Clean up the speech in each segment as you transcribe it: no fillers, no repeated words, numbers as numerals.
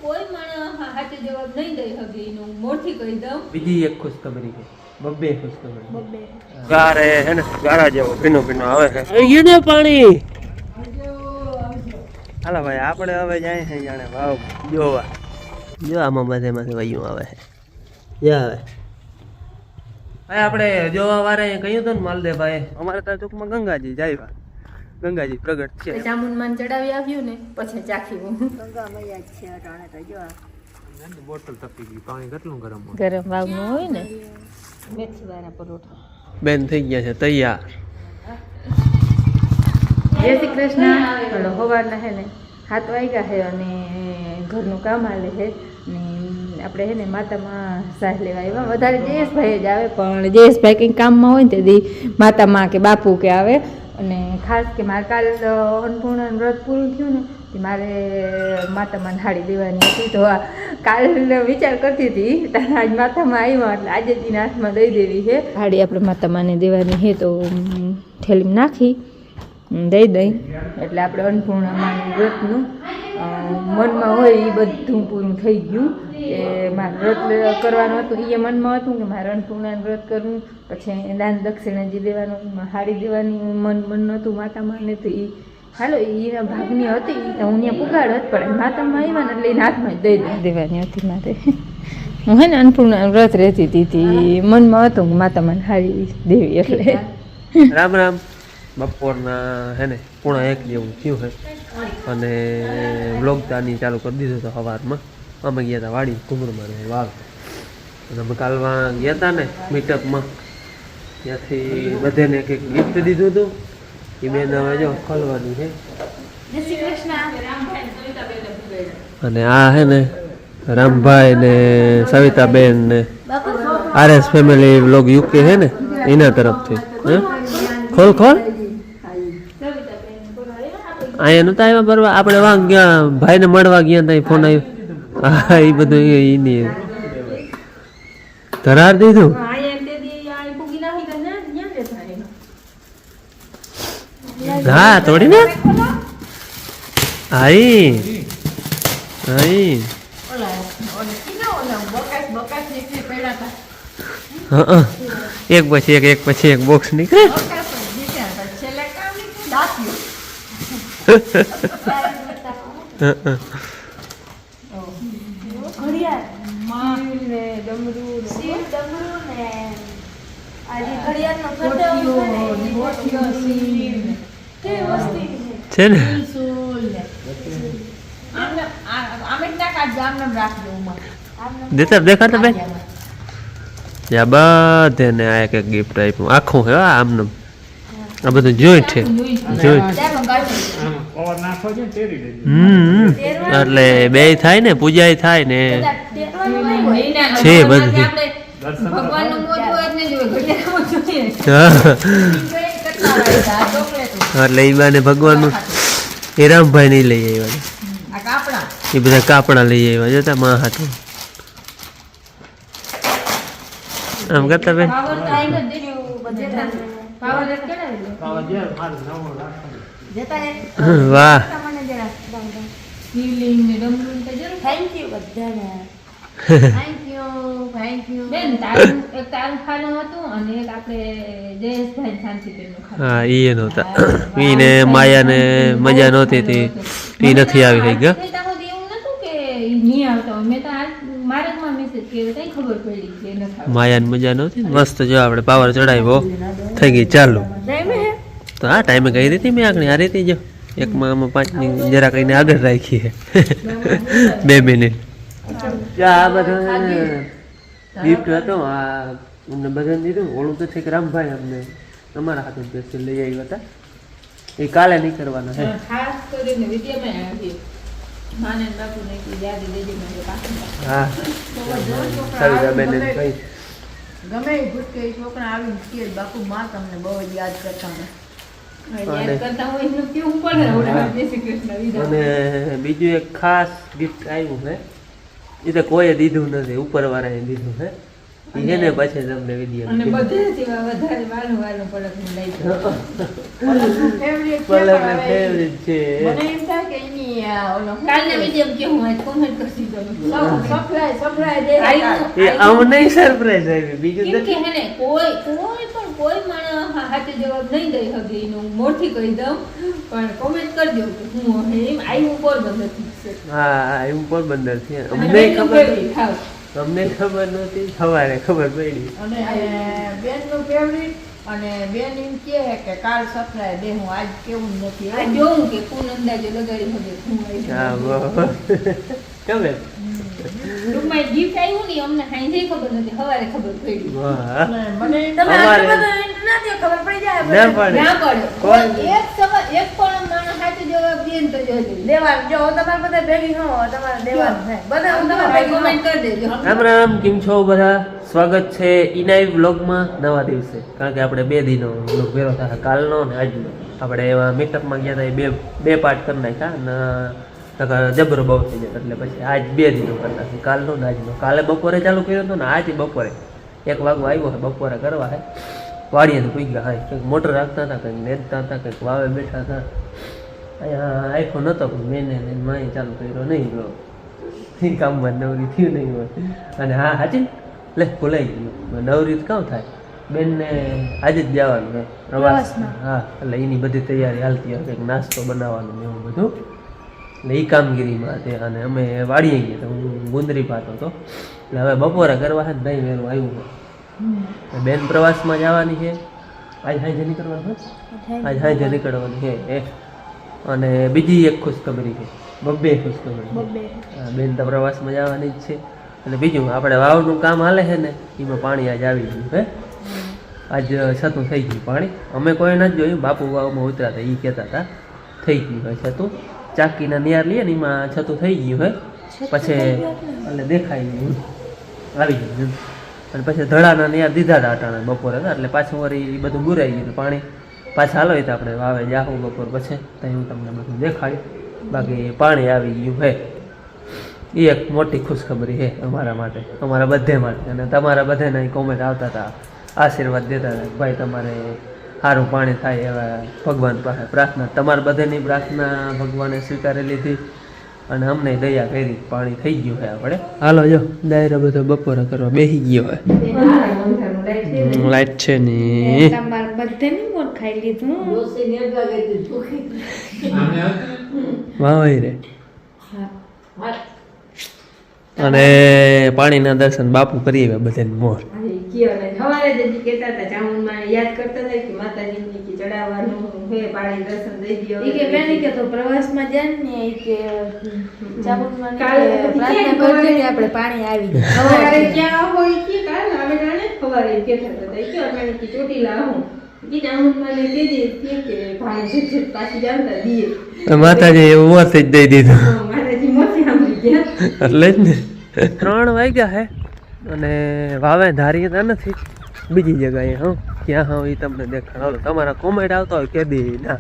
કોઈ માણસ હાથે જવાબ નહીં દઈ શકે એનું મોરથી કહી દઉં. બીજી એક ખુશખબરી છે, બબ્બે ખુશખબરી. ગારે હે ને ગારા જેવો પીનો પીનો આવે છે. ગયું ને પાણી. હાલો ભાઈ આપણે હવે જાય છે જાણે વાવ જોવા. જો આમાં બધેમાંથી વયું આવે છે. યા આવે ભાઈ આપણે જોવા વાળા કહ્યું હતું ને માલદેભાઈ અમારે ત્યાં ટૂંકમાં ગંગાજી જાય. ગંગાજી પ્રગટ છે. ચામુંડમાન ચડાવી આવ્યું ને પછી ચાખ્યું. ગંગા મૈયા છે અટાણે તો જો બોટલ તપી ગઈ. પાણી કેટલું ગરમ હોય. ગરમ વાવનું હોય ને મેથી વાળા પરોઠા બેન થઈ ગયા છે તૈયાર. જય શ્રી કૃષ્ણ. હલો સવારના હે ને 7 વાગ્યા છે અને ઘરનું કામ હાલે છે ને આપણે હે ને માતામાં સાહ લેવા આવ્યા. વધારે જયેશભાઈ જ આવે પણ જયેશભાઈ કંઈક કામમાં હોય ને તેથી માતામાં કે બાપુ કે આવે. અને ખાસ કે મારે કાલ અન્નપૂર્ણા વ્રત પૂરું થયું ને તે મારે માતામાં હાડી દેવાની હતી. તો કાલ વિચાર કરતી હતી તારે આજ માતામાં આવ્યા એટલે આજે જ હાથમાં દઈ દેવી છે હાડી. આપણે માતામાને દેવાની છે તો થેલીમાં નાખી દઈ દઈ એટલે આપણે અન્નપૂર્ણામાં વ્રતનું મનમાં હોય એ બધું પૂરું થઈ ગયું. કે મારે વ્રત કરવાનું હતું એ મનમાં હતું કે મારે અન્નપૂર્ણાનું વ્રત કરવું, પછી દાન દક્ષિણા જે દેવાનું હાડી દેવાની મન નહોતું માતામાં. તો એ હાલો એના ભાગની હતી તો હું ત્યાં પુગાડત પણ માતામાં આવ્યા ને એટલે એના હાથમાં જ દઈ દેવાની હતી મારે. હું હે ને અન્નપૂર્ણા વ્રત રહેતી હતી મનમાં હતું કે માતામાં હાડી દેવી એટલે. રામ રામ. બપોરના હે ને 1:30 જેવું થયું છે અને વ્લોગ તાની ચાલુ કરી દીધો હતો સવારમાં. અમે ગયા હતા વાડી કુંભરમાં વાવ અને અમે કાલમાં ગયા હતા ને મીટઅપમાં ત્યાંથી બધાને કંઈક ગિફ્ટ દીધું હતું. એ બેન હવે જો ખોલવાની છે. અને આ હે ને રામભાઈ ને સવિતાબેન ને RS ફેમિલી વ્લોગ UK છે ને એના તરફથી. હે ખોલ ખોલ. અહીંયા નતા આવ્યા બરોબર. આપણે વાં ગયા ભાઈને મળવા ગયા ત્યાં ફોન આવ્યો. હા એ બધું એની ધરાર દીધું. હા તોડી ને આઈ આઈ એક પછી એક બોક્સ નીકળે. છે ને દેખાડતા ભાઈ બધે ને આ એક ગિફ્ટ આપ્યું આખું હે આમને. આ બધું જોઈન્ટ છે જોઈન્ટ. એટલે બે થાય ને પૂજા થાય ને છે બધું. એટલે એ બાને ભગવાનનું એ રામભાઈ નહીં લઈ આવ્યા. એ બધા કાપડા લઈ આવ્યા જતા મા હાથું આમ કરતા બેન. વાહ હા એ નહોતા. એને માયા ને મજા નહોતી એ નથી આવી થઈ ગયા. માયાને મજા નહોતી મસ્ત જો આપણે પાવર ચડાવ્યો થઈ ગઈ ચાલુ. તો આ ટાઈમે કહી હતી મેં આગળ આ રીતે જો એકમાં આમાં 5ની જરા કહીને આગળ રાખી છે 2 મિનિટ. આ બધું ગિફ્ટ હતો આ અમને બધાને દીધું. ઓળું તો છે કે રામભાઈ અમને તમારા હાથે સ્પેશિયલ લઈ આવ્યા હતા. એ કાલે નહીં કરવાના છે. હા સવિતાબેન કઈ ગમે છોકરા આવીને કે બાપુ માં તમને બહુ જ યાદ કરતા અને બીજું એક ખાસ ગિફ્ટ આવ્યું છે એ તો કોઈએ દીધું નથી ઉપરવાળાએ દીધું છે. ઈ છે ને પછી તમને વિડીયો અને બધેથી વધારે વાલું પલક ને લઈ ગયો. ફેવરેટ પલકને ફેવરિટ છે મને એમ થાય કે એની ઓલો કાલના વિડીયો કેવું હોય કોમેન્ટ કરશી તમે. સપ્લાય દે એ અમને સરપ્રાઈઝ આવી બીજું કેમ કે નથી. હે ને કોઈ માણસ હાથે જવાબ નહીં દઈ શકે એનું મોરથી કહી દઉં પણ કોમેન્ટ કરજો કે હું હે એમ આવ્યું પોરબંદરથી છે. હા એવું પોરબંદર છે અને અમને બેનનું ખબર favourite, ખાવ. અમને ખબર નહોતી સવારે ખબર પડી અને બેનનું ફેવરિટ અને બેન એમ કહે કે કાલ સપ્લાય દે હું આજ કેવું નથી આ જોઉં કે કોણ અંદાજો લગાડી શકે હું હા આવ્યું. બહુ ખબર ટૂંકમાં gift આવ્યું ને અમને હાંજે ખબર નથી સવારે ખબર પડી. વાહ મને અમારે નથી ખબર પડી જાય ના પડે ના પડે કોઈ એક પણ માણસ સાચો જવાબ દે ને તો જોજો. દેવાનું જો તમારે બધા ભેગી ન હોય તમારે દેવાનું થાય બધા તમારે ભેગી કોમેન્ટ કરી દેજો. રામ રામ કેમ છો બધા સ્વાગત છે ઇનાઈ વ્લોગમાં નવા દિવસે કારણ કે આપણે 2 દિનો વ્લોગ ભેરો થયા કાલનો ને આજનો આપણે એમાં મીટઅપમાં ગયા હતા એ બે પાર્ટ કરી નાખ્યા અને જબરો બહુ થઈ જાય એટલે પછી આજ 2 દિનો કરતા છે કાલનો ને આજનો કાલે બપોરે ચાલુ કર્યો હતો ને આજે બપોરે 1 વાગવા આવ્યો છે બપોરે કરવા છે વાડીએ પૂઈ ગયા હા કંઈક મોટર રાખતા હતા કંઈક નેદતા હતા કંઈક વાવે બેઠા હતા અહીંયા આઈફોન હતો પણ મેં માય ચાલુ કર્યો નહીં ગયો એ કામમાં નવરી થયું નહીં હોય અને હા હાચી લે ભૂલાઈ ગયું નવરી તો કામ થાય બેનને આજે જ જવાનું છે પ્રવાસમાં હા એટલે એની બધી તૈયારી હાલતી હોય કંઈક નાસ્તો બનાવવાનો ને એવું બધું એટલે એ કામગીરીમાં છે અને અમે વાડીએ ગયા તો હું ગુંદરી પાતો હતો એટલે હવે બપોરે કરવા છે ને નહીં વેરું આવ્યું બેન પ્રવાસમાં જવાની છે આજ હાંજે નીકળવાનું છે આજ હાંજે નીકળવાની છે એ અને બીજી એક ખુશખબરી છે બબ્બે ખુશખબરી હા, બેન તો પ્રવાસમાં જવાની જ છે અને બીજું આપણે વાવનું કામ હાલે છે ને એમાં પાણી આજ આવી ગયું હે આજ છતું થઈ ગયું પાણી અમે કોઈ નથી જોયું બાપુ વાવમાં ઉતરાતા એ કહેતા હતા થઈ ગયું હોય છતું ચાકીના નિયાર લઈએ ને એમાં છતું થઈ ગયું હે પછી એટલે દેખાય ગયું આવી ગયું અને પછી ધડાના નિયાર દીધા હતા અટાણા બપોરે હતા એટલે પાછું વળી એ બધું બુરાઈ ગયું પાણી પાછા હાલો તો આપણે વાવે જાહું બપોર પછી તો હું તમને બધું દેખાડ્યું બાકી પાણી આવી ગયું હે એ એક મોટી ખુશખબરી છે અમારા માટે અમારા બધે માટે અને તમારા બધાના કોમેન્ટ આવતા હતા આશીર્વાદ દેતા હતા કે ભાઈ તમારે સારું પાણી થાય એવા ભગવાન પાસે પ્રાર્થના તમારા બધાની પ્રાર્થના ભગવાને સ્વીકારી લીધી અને અમને દયા કરી પાણી થઈ ગયું છે આપણે હાલો જો ડાયરા બધો બપોરે કરવા બેસી ગયો હોય લાઈટ છે ને તમારે બધાને મોર ખાઈ લીધું. ડોસી નેદવા ગઈ હતી ભૂખી વાહ રે હા. અને પાણીના દર્શન બાપુ કરી આવ્યા બધાને મોર સવારે જ હજી કહેતા હતા ચામુંડમાં યાદ કરતા હતા કે માતાજીને કે ચડાવવાનું હે પાણી દર્શન દઈ દો. ઈ કે બેન કે તો પ્રવાસમાં જાય ને ઈ કે ચામુંડમાં પ્રાર્થના કરજો કે આપણે પાણી આવી જાય. સવારે ક્યાં હોય કે કાલ આવે જાણે સવારે કહેતા હતા ઈ કે અમે કે ચોટીલા આવું કે ચામુંડમાં ને કીધી કે પાણી જટ પાછી જાવતા દીએ માતાજી એવું મોર જ દઈ દીધું માતાજી મોથી સાંભળી ગયા. એટલે જ ને 3 વાગ્યા હે અને વાવે ધારી તો નથી બીજી જગ્યાએ હું ક્યાં હા એ તમને દેખાડો તમારા કોમેન્ટ આવતા હોય કેદી ના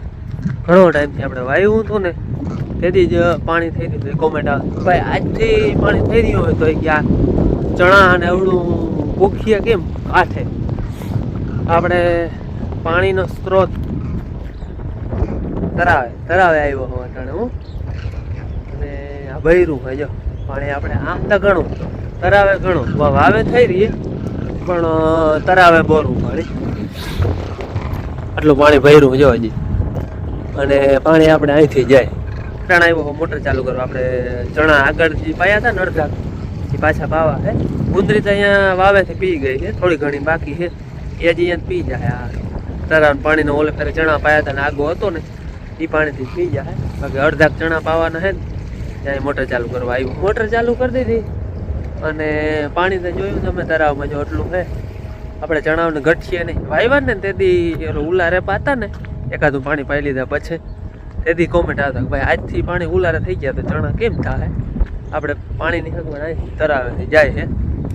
ઘણો ટાઈમથી આપણે વાવ્યું હતું ને તેથી જ પાણી થઈ રહ્યું કોમેન્ટ આવે ભાઈ આજથી પાણી થઈ રહ્યું હોય તો એ ક્યાં ચણા અને એવડું ભૂખીએ કેમ કાંઠે આપણે પાણીનો સ્ત્રોત તરાવે આવ્યો હોવા ટાણે હું અને આ ભૈરું હોય જો પાણી આપણે આમ તો ઘણું તરાવે ઘણું વાવે થઈ રહીએ પણ તરાવે બોરવું પાણી આટલું પાણી ભર્યું જો હજી અને પાણી આપણે અહીંથી જાય ચણા આવ્યો મોટર ચાલુ કરવા આપણે ચણા આગળથી પાયા હતા ને અડધા એ પાછા પાવા છે ગુંદરી તો અહીંયા વાવેથી પી ગઈ છે થોડી ઘણી બાકી છે એ હજી અહીંયા પી જાય આ તરાવ પાણીનો ઓલે ફેરે ચણા પાયા હતા ને આગો હતો ને એ પાણીથી પી જાય બાકી અડધા ચણા પાવાના છે ને ત્યાં મોટર ચાલુ કરવા આવ્યું મોટર ચાલુ કરી દીધી અને પાણી તો જોયું તમે તરાવમાં જો એટલું છે આપણે ચણાવને ઘટશે નહીં વાવ્યા ને તેથી ઉલારે પાતા ને એકાદું પાણી પાઈ લીધા પછી તેથી કોમેન્ટ આવતા ભાઈ આજથી પાણી ઉલારે થઈ ગયા તો ચણા કેમ થાય આપણે પાણીની સગવડ અહીં તરાવેથી જાય છે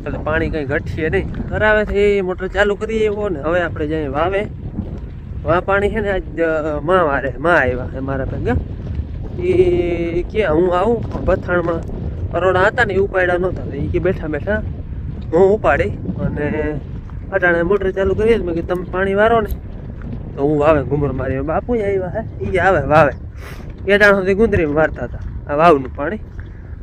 એટલે પાણી કંઈ ઘટશે નહીં તરાવેથી મોટર ચાલુ કરીએ એવો ને હવે આપણે જાય વાવે પાણી છે ને આજ માં આવ્યા છે મારા ભેગા એ કે હું આવું પથાણમાં પરોડા હતા ને એ ઉપાડ્યા નહોતા એ કે બેઠા બેઠા હું ઉપાડી અને અટાણે મોટર ચાલુ કરીએ મેં કીધું તમે પાણી વારો ને તો હું વાવે ઘુમર મારી બાપુ આવ્યા હે એ આવે વાવે એ ટાણ સુધી ગુંદરી વારતા હતા આ વાવનું પાણી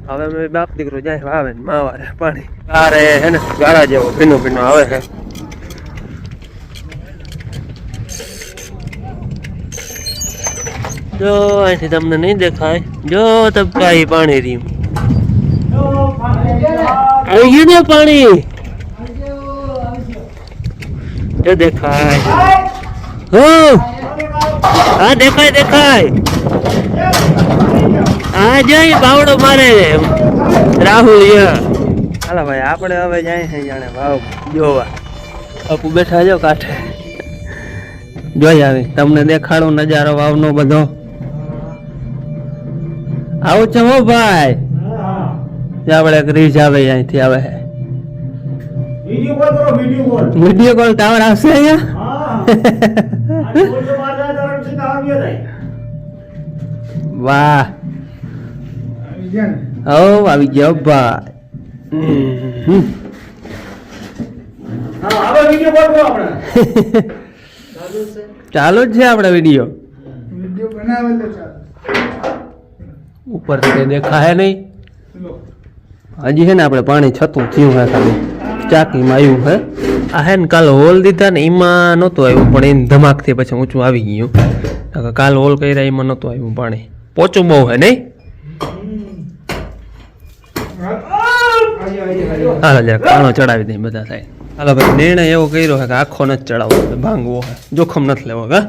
હવે અમે બાપ દીકરો જાય વાવે ને માવારે પાણી અરે હે ને ગાળા જેવો ભીનો ભીનો આવે છે જો અહીંથી તમને નહીં દેખાય જો તબકાઈ પાણી રહ્યું આવી ગયું ને પાણી જો દેખાય હા દેખાય દેખાય હા જઈ બાવડો મારે રાહુલ હાલો ભાઈ આપણે હવે જાય છે જાણે વાવ જોવા અપુ બેઠા જો કાંઠે જોઈ આવી તમને દેખાડો નજારો વાવનો બધો આવું છે હો ભાઈ આપણે એક રીચ આવે અહીંથી આવે વિડીયો કોલ ટાવર આવશે અહીંયા વાહ ઓ આવી ગયો ભાઈ ચાલુ જ છે આપણે વિડીયો ઉપર દેખાય નહીં હજી છે ને આપણે પાણી છતું થયું હે ખાલી ચાકીમાં આવ્યું હે આ હે ને કાલ હોલ દીધા ને એમાં નહોતું આવ્યું પણ એને ધમાકથી પછી ઊંચું આવી ગયું કાલ હોલ કર્યા એમાં નહોતું આવ્યું પાણી પોચું બહુ હે નહીં હાલો જરાક કાણો ચડાવી દઈએ બધા થાય હાલો ભાઈ નિર્ણય એવો કર્યો છે કે આખો નથી ચડાવવો ભાંગવો હોય જોખમ નથી લેવો કા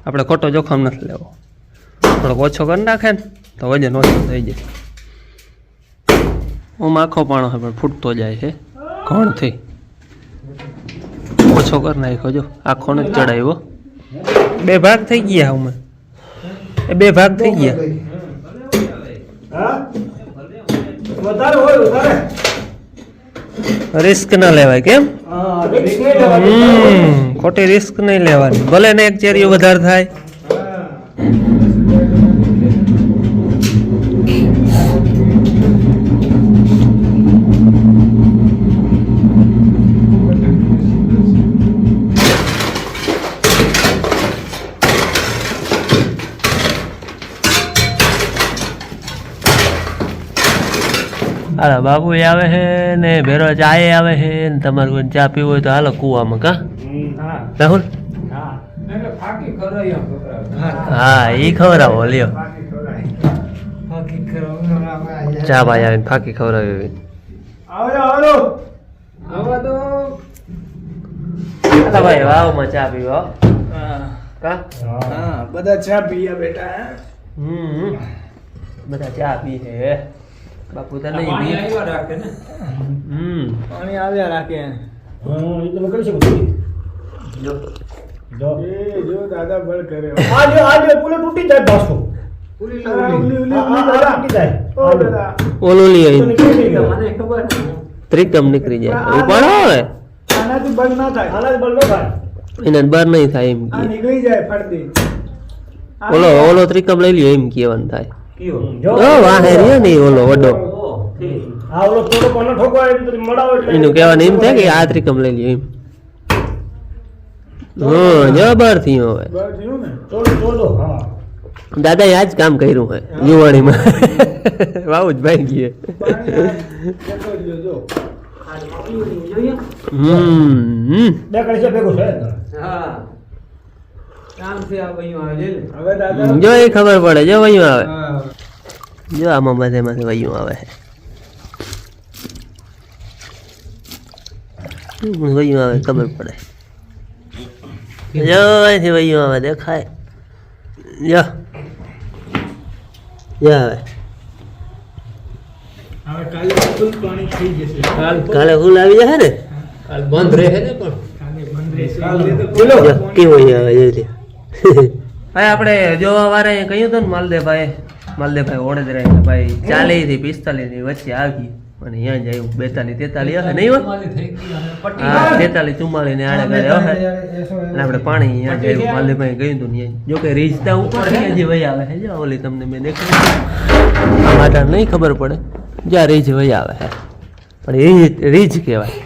આપણે ખોટો જોખમ નથી લેવો થોડોક ઓછો કરી નાખે ને તો વજન ઓછું થઈ જાય ઓમ આખો પાણો છે પણ ફૂટતો જાય છે ઘણથી ઓછો કરી નાખ્યો જો આખો નથી ચડાવ્યો બે ભાગ થઈ ગયા અમે એ બે ભાગ થઈ ગયા રિસ્ક ના લેવાય કેમ ખોટી રિસ્ક નહીં લેવાની ભલે ને એક ચેરીઓ વધારે થાય હાલો બાબુ આવે છે ને ભેરો ચાય આવે છે ને તમારે કોઈ ચા પીવું હોય તો હાલો કુવામાં કા રાહુલ હા એ ખવડાવો લ્યો ચા ભાઈ આવીને ફાકી ખવડાવી ભાઈ વાવમાં ચા પીવો કા બધા ચા પીયા બેટા બધા ચા પી છે બાપુ તો નહીં પી પાણી આવ્યા રાખે જો દાદા બળ કરે આજો પુલો તૂટી જાય પાછો ઓલું લઈ ત્રિકમ નીકળી જાય પણ આવે આનાથી બળ ના થાય આનાથી બળ ન થાય એને બર નહીં થાય એમ આ નીકળી જાય ફરતી ઓલો ત્રિકમ લઈ લ્યો એમ કેવાનું થાય વાહે રહ્યો ને ઓલો વડો એનું કહેવાનું એમ થાય કે આ ત્રિકમ લઈ લ્યો એમ જબર થયું હવે દાદા આજ કામ કર્યું હોય યુવાણીમાં વાવ જ ભાઈ ગયે જો એ ખબર પડે જો વયું આવે જો આમાં બધે માંથી વયું આવે વયું આવે ખબર પડે જો અહીંથી વયું આવે દેખાય જો આવે કાલે ફૂલ આવી જશે ને બંધ રહે ને પણ કેવું આવે જોઈ ભાઈ આપણે જોવા વાળા કહ્યું હતું ને માલદેભાઈ ઓડેદરા ભાઈ 40 થી 45 ની વચ્ચે આવી અને અહીંયા જ આવ્યું 42 43 હશે નહીં હોય 43 44 ને આડે કરે હશે અને આપણે પાણી અહીંયા જ આવ્યું માલદેભાઈ કહ્યું હતું ને જો કે રીચતા ઉપર હજી વહી આવે છે જો ઓલી તમને મેં દેખાડી માતા નહીં ખબર પડે જ્યાં રીચ વહી આવે છે પણ એ રીજ કહેવાય.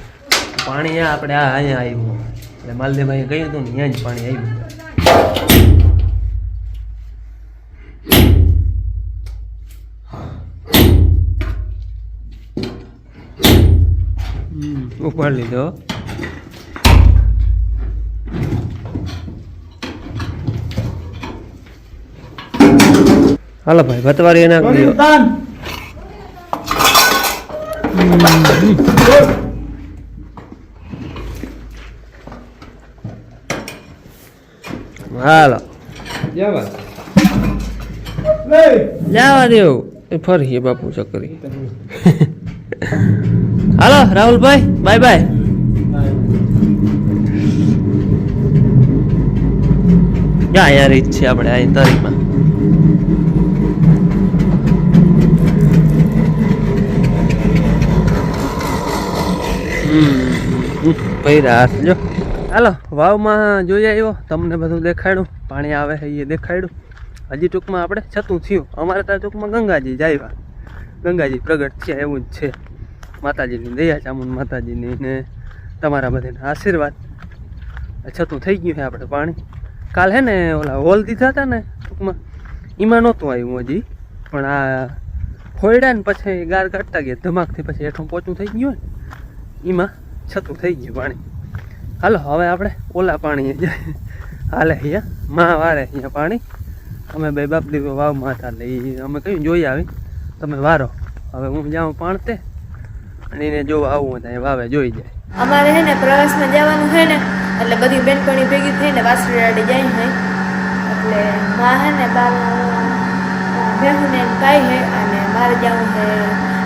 પાણી આપણે અહીંયા આવ્યું એટલે માલદેવભાઈએ કહ્યું હતું ને ત્યાં જ પાણી આવ્યું. ઉપાડ લીધો. હાલો ભાઈ ભતવારી એના રોટી તાન. હાલો લે જવા દેવું એ ફરી બાપુ ચકરી. હાલો રાહુલભાઈ બાય બાય. ક્યાં યાર ઈજ છે આપણે આ તારીખમાં. પૈરા હાથ જો. હાલો વાવમાં જોઈ આવ્યો તમને બધું દેખાડ્યું. પાણી આવે છે એ દેખાડ્યું. હજી ટૂંકમાં આપણે છતું થયું. અમારે ત્યાં ટૂંકમાં ગંગાજી જાય. ગંગાજી પ્રગટ થયા એવું જ છે. માતાજીની દયા ચામુંડ માતાજીની ને તમારા બધાના આશીર્વાદ. છતું થઈ ગયું છે આપણે પાણી. કાલ હે ને ઓલા હોલ દીધા હતા ને ટૂંકમાં એમાં નહોતું આવ્યું હજી. પણ આ ફોયડા ને પછી ગાર કાઢતા ગયા ધમાકથી પછી હેઠું પોચું થઈ ગયું ને એમાં છતું થઈ ગયું પાણી. હાલો હવે આપણે ઓલા પાણી જાય હાલે અહીંયા માં વારે અહીંયા પાણી. અમે બે બાપ દીવો વાવમાં હતા એટલે અમે કહ્યું જોઈ આવી તમે વારો. હવે હું જાઉં પાણતે અને એને જોવા આવું ત્યાં વાવે જોઈ જાય. અમારે હે ને પ્રવાસમાં જવાનું છે ને એટલે બધી બેનપણી ભેગી થઈને વાસળી રાડે જાય છે. એટલે માં હે ને બાર બેહુને કાંઈ હે અને મારે જવું છે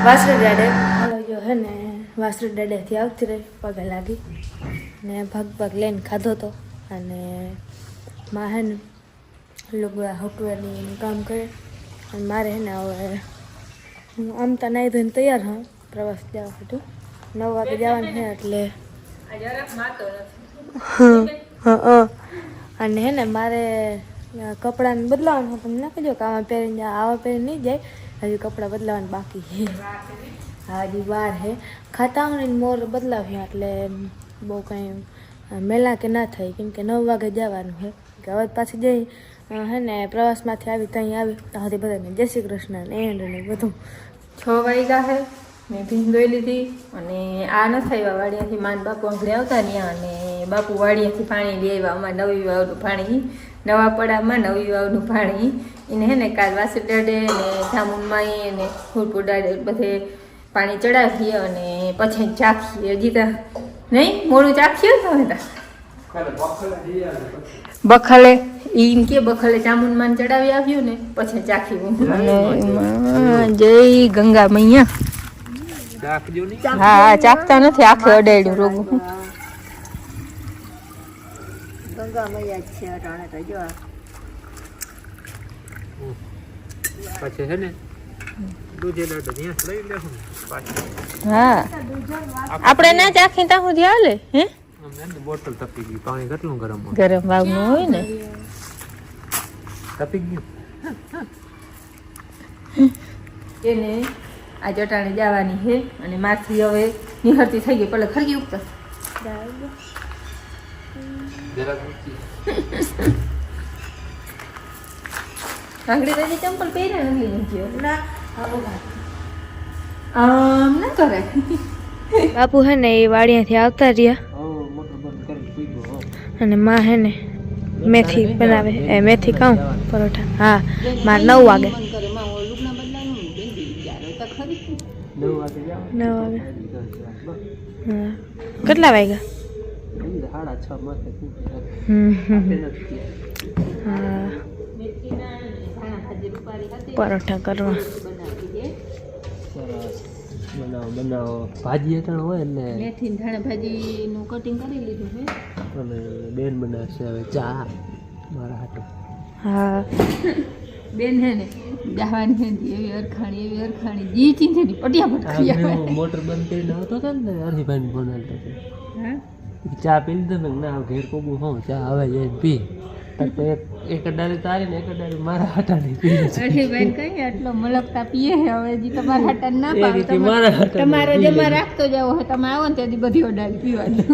વાસળી રાડે. હાલો જો હે ને વાસળી રાડેથી આવતી રહી પગે લાગી ને ભાગ લઈને ખાધો તો. અને માં હે ને લુગડા હકવાની એનું કામ કરે અને મારે હે ને હવે હું આમ તો નાહી ધોઈને તૈયાર હોઉં પ્રવાસ જવા હતું. 9 વાગે જવાનું છે એટલે અને હે ને મારે કપડાને બદલાવાનું તમને ના કહેજો કે આમાં પહેરીને આવા પહેરીને નહીં જાય. હજી કપડાં બદલાવાનું બાકી છે. હજી વાર છે. ખાતા હોય ને મોર બદલાવ્યા એટલે બહુ કંઈ મેલા કે ના થાય કેમ કે 9 વાગે જવાનું છે. કે હવે પાછી જઈ હે ને પ્રવાસમાંથી આવી ત્યાં આવી ત્યાંથી બધાને જય શ્રી કૃષ્ણ ને એન્ડ ને બધું. 6 વાગ્યા છે. મેં ભીંગોઈ લીધી અને આ ન થયા વાડિયાથી માન બાપુ આંગળે આવતા રહ્યા અને બાપુ વાડિયાથી પાણી લઈ આવ્યા. અમારે નવી વાવનું પાણી નવા પડામાં નવી વાવનું પાણી એને હે ને કાલ વાસી દાડે ને જામુનમાં અને ફૂલપુર દાડે બધે પાણી ચડાવીએ અને પછી ચાખીએ. હજી તો નહીં મોડું ચાખ્યું તમે બખલે ઈન કે બખલે ચામુંડમાં ચડાવી આવ્યું ને પછી ચાખ્યું. અને જય ગંગા મૈયા. હા ચાખતા નથી આખે અડાડ્યું રોગું. ગંગા મૈયા છે અટાણે તો જો પછી છે ને દૂધે દાડો ત્યાં લઈ લેવું પાછી. હા આપણે ના ચાખી ત્યાં સુધી હાલે હે. બોટલ તપી ગઈ. પાણી કેટલું ગરમ હોય. ગરમ વાવનું હોય ને તપી ગયું. એને આ ચટાણી જવાની છે અને માથી હવે નિહરતી થઈ ગઈ. પેલા ખરગી ઉગતા આંગળી તો ચંપલ પહેરે નથી ના આમ ના કરે. બાપુ હે ને એ વાડિયાથી આવતા રહ્યા અને માં હે ને મેથી બનાવે. એ મેથી ખાઉં પરોઠા. હા મારે 9 વાગે 9 વાગે. હા કેટલા વાગ્યા? 6:30. હા પરોઠા કરવા બનાવો ભાજી અટાણ હોય એટલે મેથી ધાણા ભાજીનું કટિંગ કરી લીધું છે અને બેન બનાવશે હવે ચા મારા હાટું. હા બેન હે ને જવાની હે એવી અરખાણી જી ચીંધેની પટિયા પટકી મોટર બંધ કરીને આવતો હતો ને હરીભાઈ ફોન આવતો હતો. ચા પી લીધો ને ના ઘેર કોબું હોઉં ચા આવે જઈને પી તો એક એક ડાળી તારી ને એક ડાળી મારા હાટાની પીવે છે. અઢી બેન કઈ આટલો મલકતા પીએ છે હવે હજી તમારા હાટા ના એ પાવ રીતે મારા હાટાની તમારો પી જમા લે. રાખતો જાવ હોય તમે આવો ને ત્યાંથી બધી ઓડાળી પીવાની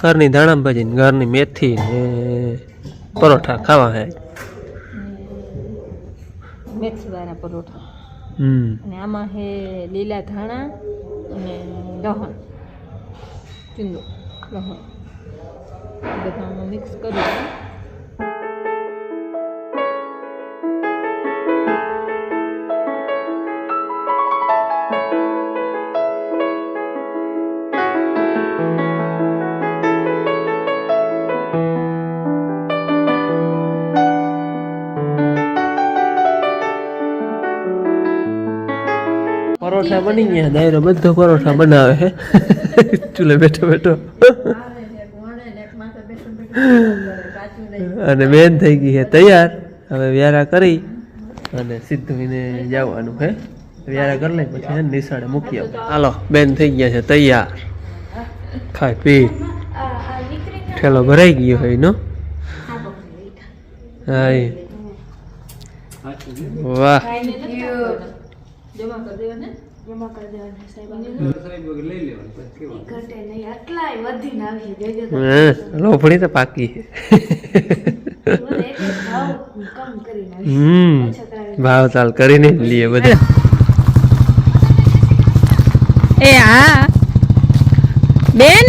ઘરની ધાણા ભાજી ને ઘરની મેથી ને પરોઠા ખાવા હે. મેથીવાળા પરોઠા અને આમાં હે લીલા ધાણા અને લહણ ચૂંદો લહણ બધા આમાં મિક્સ કરી પરોઠા બની ગયા. દાયરો બધો પરોઠા બનાવે હે ચૂલે બેઠો બેઠો. અને બેન થઈ ગઈ છે તૈયાર. હવે વ્યારા કરી અને સીધું એને જવાનું હે. વ્યારા કરી લઈ પછી એને નિશાળે મૂકી આવું. હાલો બેન થઈ ગયા છે તૈયાર. ખાઈ પી ઠેલો ભરાઈ ગયો હોય નો. હા એ. વાહ જમા કરી દેવાને જમા કરી દેવાના સાહેબ લોફડી તો પાકી છે. ભાવ તાલ કરીને જ લઈએ બધા. એ હા બેન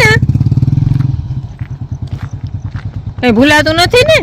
કઈ ભૂલાતું નથી ને